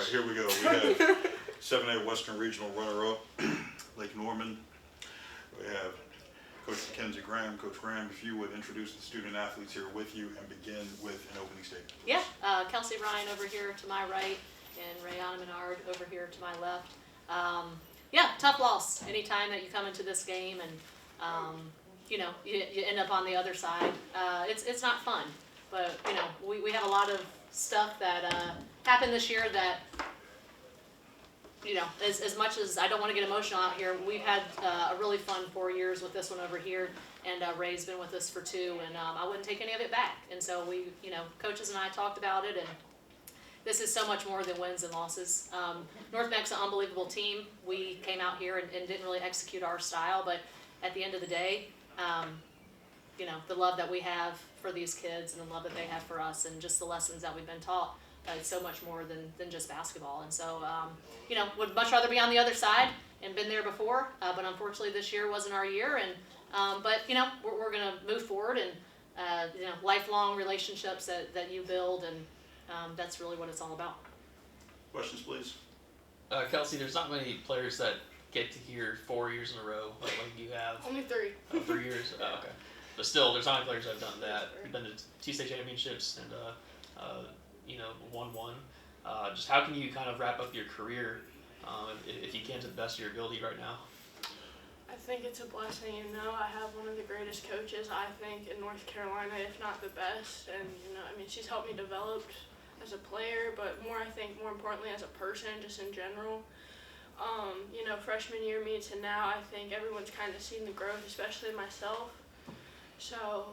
right, here we go. We have 7A Western Regional runner-up, Lake Norman. We have Coach Mackenzie Graham. Coach Graham, if you would introduce the student athletes here with you and begin with an opening statement. Yeah, Kelsey Ryan over here to my right and Rayana Menard over here to my left. Yeah, tough loss anytime that you come into this game and you know, you end up on the other side. It's not fun, but you know, we have a lot of stuff that happened this year that, you know, as much as I don't want to get emotional out here, we've had a really fun 4 years with this one over here, and Ray's been with us for 2, and I wouldn't take any of it back. And so we, you know, coaches and I talked about it, and this is so much more than wins and losses. North Mac's an unbelievable team. We came out here and didn't really execute our style, but at the end of the day, you know, the love that we have for these kids and the love that they have for us and just the lessons that we've been taught, it's so much more than just basketball. And so, you know, would much rather be on the other side and been there before, but unfortunately this year wasn't our year. And but, you know, we're going to move forward and, you know, lifelong relationships that you build, and that's really what it's all about. Questions, please. Kelsey, there's not many players that get to hear 4 years in a row like you have. Only 3. Oh, 3 years? Oh, okay. But still, there's not many players that have done that. You've been to 2 state championships and, you know, won 1. Just how can you kind of wrap up your career, if you can, to the best of your ability right now? I think it's a blessing, you know. I have one of the greatest coaches, I think, in North Carolina, if not the best. And, you know, I mean, she's helped me develop as a player, but I think more importantly as a person, just in general. You know, freshman year me to now, I think everyone's kind of seen the growth, especially myself. So,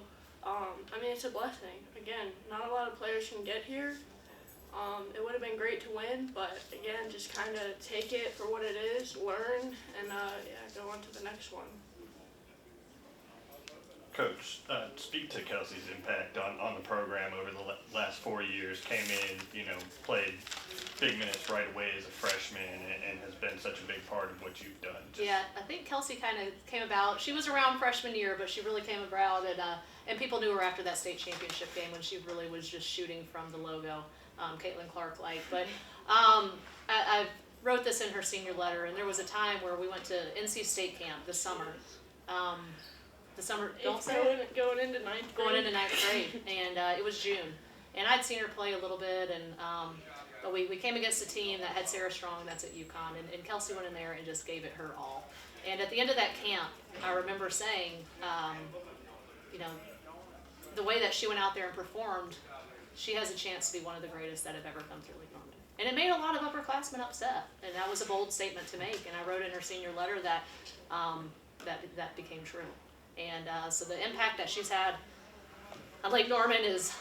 I mean, it's a blessing. Again, not a lot of players can get here. It would have been great to win, but again, just kind of take it for what it is, learn, and yeah, go on to the next one. Coach, speak to Kelsey's impact on the program over the last 4 years. Came in, you know, played big minutes right away as a freshman, and has been such a big part of what you've done. Yeah, I think Kelsey kind of came about. She was around freshman year, but she really came about, and people knew her after that state championship game when she really was just shooting from the logo, Caitlin Clark-like. But I wrote this in her senior letter, and there was a time where we went to NC State camp this summer. Going into ninth grade, and it was June, and I'd seen her play a little bit, and but we came against a team that had Sarah Strong, that's at UConn, and Kelsey went in there and just gave it her all. And at the end of that camp, I remember saying, you know, the way that she went out there and performed, she has a chance to be one of the greatest that have ever come through Lake Norman. And it made a lot of upperclassmen upset, and that was a bold statement to make. And I wrote in her senior letter that that became true. And so the impact that she's had on Lake Norman is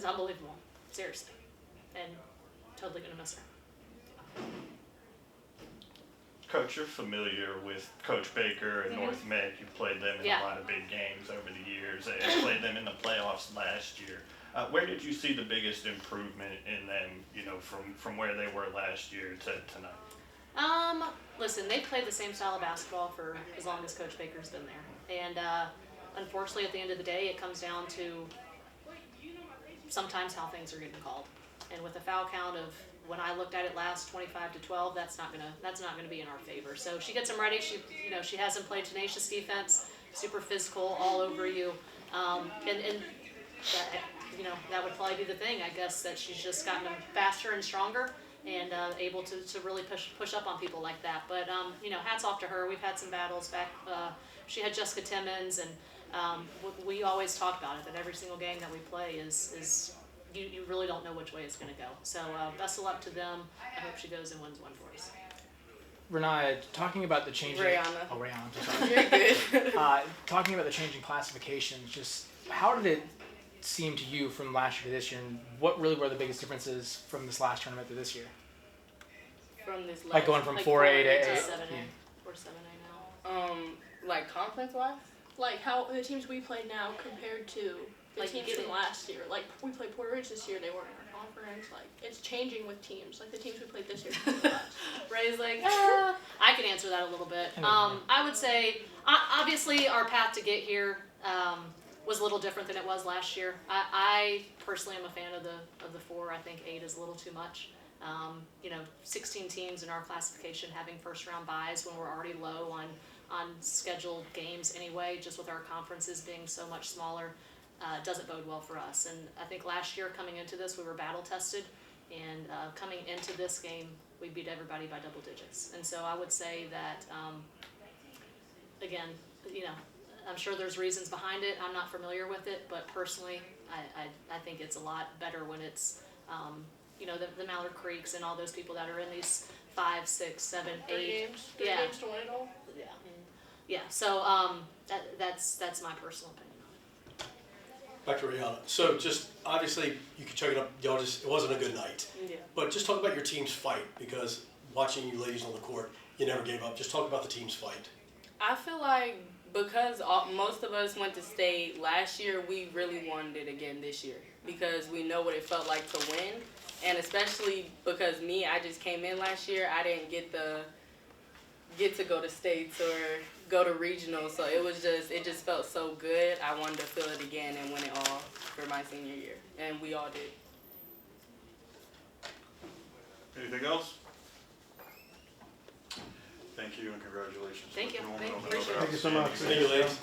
unbelievable, seriously, and totally going to miss her. Coach, you're familiar with Coach Baker and North Mac. You played them in a lot of big games over the years, and played them in the playoffs last year. Where did you see the biggest improvement in them, you know, from where they were last year to tonight? Listen, they've played the same style of basketball for as long as Coach Baker's been there. And unfortunately, at the end of the day, it comes down to sometimes how things are getting called. And with a foul count of, when I looked at it last, 25-12, that's not gonna be in our favor. So she gets them ready. She hasn't played tenacious defense, super physical, all over you, and that, you know, that would probably be the thing, I guess, that she's just gotten them faster and stronger, and able to really push up on people like that. But, you know, hats off to her. We've had some battles back. She had Jessica Timmons, and we always talk about it, that every single game that we play is you really don't know which way it's going to go. So best of luck to them. I hope she goes and wins one for us. Renaya, talking about the changing... Rayana. Oh, Rayana, sorry. You're good. Talking about the changing classifications, just how did it seem to you from last year to this year, and what really were the biggest differences from this last tournament to this year? From this Like going from 4A to 7A. 8. 4 7A now. Like conference-wise? Like how the teams we play now compared to the teams from last year. Like we played Puerto Ridge this year, they weren't in our conference. Like it's changing with teams. Like the teams we played this year. Ray's like, I can answer that a little bit. I would say, obviously, our path to get here was a little different than it was last year. I personally am a fan of the 4. I think 8 is a little too much. 16 teams in our classification having first round byes when we're already low on scheduled games anyway, just with our conferences being so much smaller, doesn't bode well for us. And I think last year coming into this, we were battle tested, and coming into this game, we beat everybody by double digits. And so I would say that, again, I'm sure there's reasons behind it. I'm not familiar with it, but personally, I think it's a lot better when it's, the Mallard Creeks and all those people that are in these 5, 6, 7, 8. Three games to win it all. Yeah. Yeah. So that's my personal opinion on Back to Rihanna. So just obviously you could chalk it up. It wasn't a good night. it. Yeah. But just talk about your team's fight, because watching you ladies on the court, you never gave up. Just talk about the team's fight. I feel like because most of us went to state last year, we really wanted it again this year because we know what it felt like to win. And especially because I just came in last year, I didn't get to go to states or go to regionals, so it just felt so good. I wanted to feel it again and win it all for my senior year, and we all did. Anything else? Thank you and congratulations. Thank you. Norman, Thank on you. another Appreciate it. Thank you so much. outstanding Thank you, ladies.